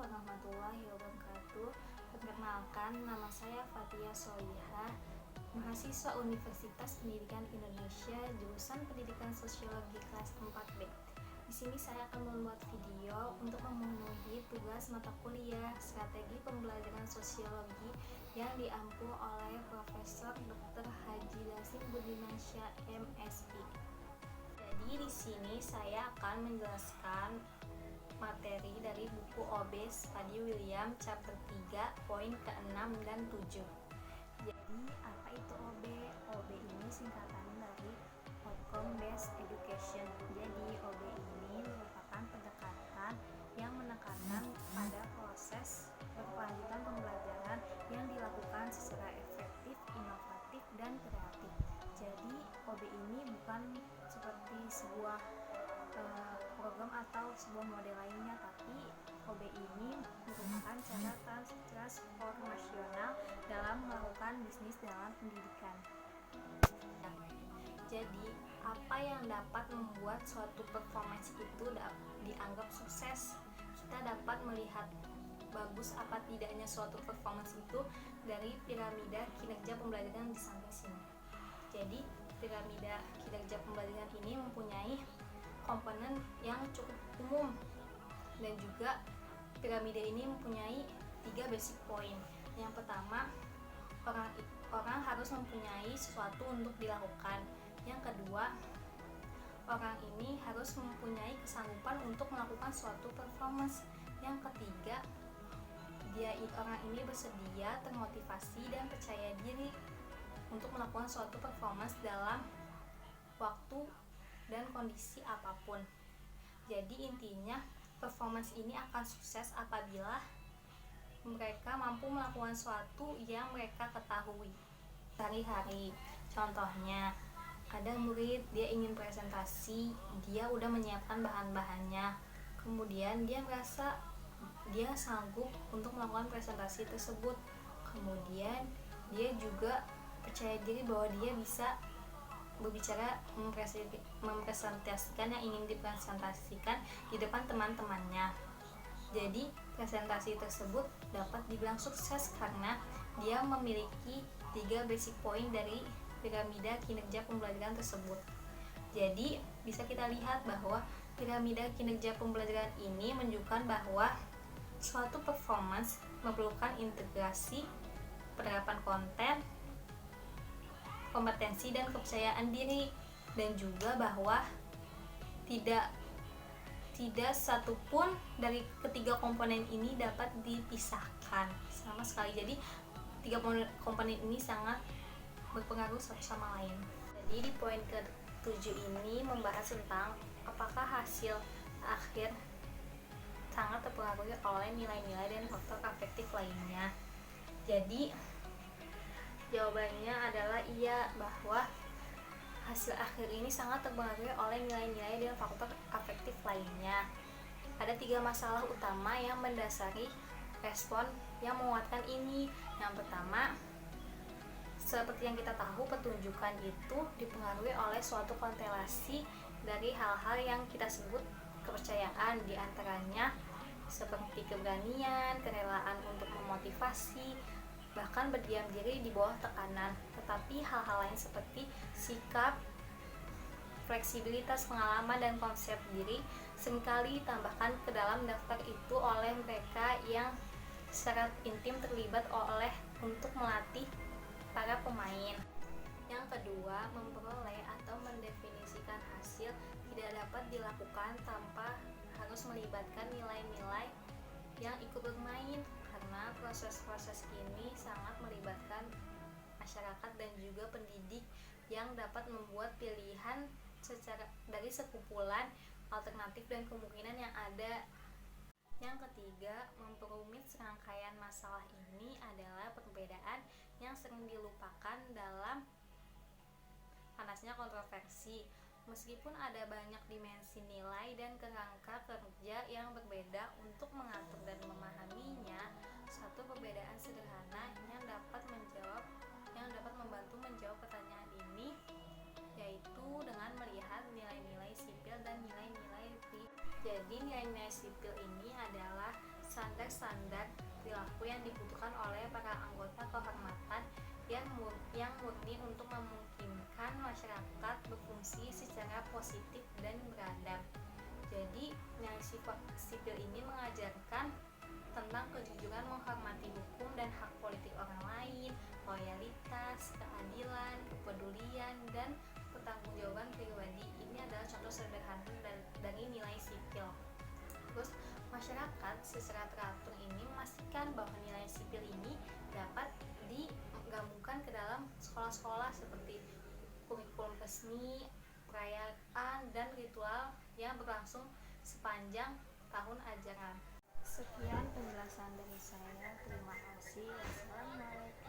warahmatullahi wabarakatuh. Perkenalkan, nama saya Fatia Solihah, mahasiswa Universitas Pendidikan Indonesia, jurusan Pendidikan Sosiologi kelas 4B. Di sini saya akan membuat video untuk memenuhi tugas mata kuliah Strategi Pembelajaran Sosiologi yang diampu oleh Profesor Dr. Haji Dassim Budimansyah, MSI. Jadi di sini saya akan menjelaskan materi dari buku OB Spady William chapter 3 poin ke-6 dan 7. Jadi apa itu OB? OB ini singkatan dari Outcome Based Education. Jadi OB ini merupakan pendekatan yang menekankan pada proses berkelanjutan pembelajaran yang dilakukan secara efektif, inovatif, dan kreatif. Jadi OB ini bukan seperti sebuah program atau sebuah model lainnya, tapi OB ini merupakan cara transformasional dalam melakukan bisnis dalam pendidikan. Jadi, apa yang dapat membuat suatu performance itu dianggap sukses? Kita dapat melihat bagus apa tidaknya suatu performance itu dari piramida kinerja pembelajaran di samping sini. Jadi, piramida kinerja pembelajaran ini mempunyai komponen yang cukup umum, dan juga piramida ini mempunyai 3 basic point. Yang pertama, orang harus mempunyai sesuatu untuk dilakukan. Yang kedua, orang ini harus mempunyai kesanggupan untuk melakukan suatu performance. Yang ketiga, orang ini bersedia, termotivasi, dan percaya diri untuk melakukan suatu performance dalam waktu dan kondisi apapun. Jadi intinya, performance ini akan sukses apabila mereka mampu melakukan sesuatu yang mereka ketahui sehari-hari. Contohnya, ada murid dia ingin presentasi, dia udah menyiapkan bahan-bahannya, kemudian dia merasa dia sanggup untuk melakukan presentasi tersebut, kemudian dia juga percaya diri bahwa dia bisa berbicara, mempresentasikan yang ingin dipresentasikan di depan teman-temannya. Jadi presentasi tersebut dapat dibilang sukses karena dia memiliki 3 basic point dari piramida kinerja pembelajaran tersebut. Jadi bisa kita lihat bahwa piramida kinerja pembelajaran ini menunjukkan bahwa suatu performance memerlukan integrasi, penerapan konten, kompetensi, dan kepercayaan diri, dan juga bahwa tidak satupun dari ketiga komponen ini dapat dipisahkan sama sekali. Jadi 3 komponen ini sangat berpengaruh satu sama lain. Jadi di poin ke-7 ini membahas tentang apakah hasil akhir sangat terpengaruhi oleh nilai-nilai dan faktor afektif lainnya. Jadi jawabannya adalah iya, bahwa hasil akhir ini sangat terpengaruhi oleh nilai-nilai dan faktor afektif lainnya. Ada 3 masalah utama yang mendasari respon yang menguatkan ini. Yang pertama, seperti yang kita tahu, pertunjukan itu dipengaruhi oleh suatu konstelasi dari hal-hal yang kita sebut kepercayaan, diantaranya seperti keberanian, kerelaan untuk memotivasi, bahkan berdiam diri di bawah tekanan. Tetapi hal-hal lain seperti sikap, fleksibilitas pengalaman, dan konsep diri seringkali ditambahkan ke dalam daftar itu oleh mereka yang secara intim terlibat untuk melatih para pemain. Yang kedua, memperoleh atau mendefinisikan hasil tidak dapat dilakukan tanpa harus melibatkan nilai-nilai yang ikut bermain, karena proses-proses ini sangat melibatkan masyarakat dan juga pendidik yang dapat membuat pilihan dari sekumpulan alternatif dan kemungkinan yang ada. Yang ketiga, memperumit serangkaian masalah ini adalah perbedaan yang sering dilupakan dalam panasnya kontroversi. Meskipun ada banyak dimensi nilai dan kerangka kerja yang berbeda untuk mengatur dan memahaminya, satu perbedaan sederhana yang dapat membantu menjawab pertanyaan ini, yaitu dengan melihat nilai-nilai sipil dan nilai-nilai jadi nilai-nilai sipil ini adalah standar standar perilaku yang dibutuhkan oleh para anggota kehormatan yang murni untuk memungkinkan masyarakat berfungsi secara positif dan beradab. Jadi, nilai sipil ini mengajarkan tentang kejujuran, menghormati hukum dan hak politik orang lain, loyalitas, keadilan, kepedulian, dan pertanggungjawaban pribadi. Ini adalah contoh sederhana dari nilai sipil. Terus, masyarakat secara teratur ini memastikan bahwa nilai sipil ini dapat digabungkan ke dalam sekolah-sekolah seperti kurikulum resmi, perayaan, dan ritual yang berlangsung sepanjang tahun ajaran. Sekian penjelasan dari saya. Terima kasih. Wassalamualaikum.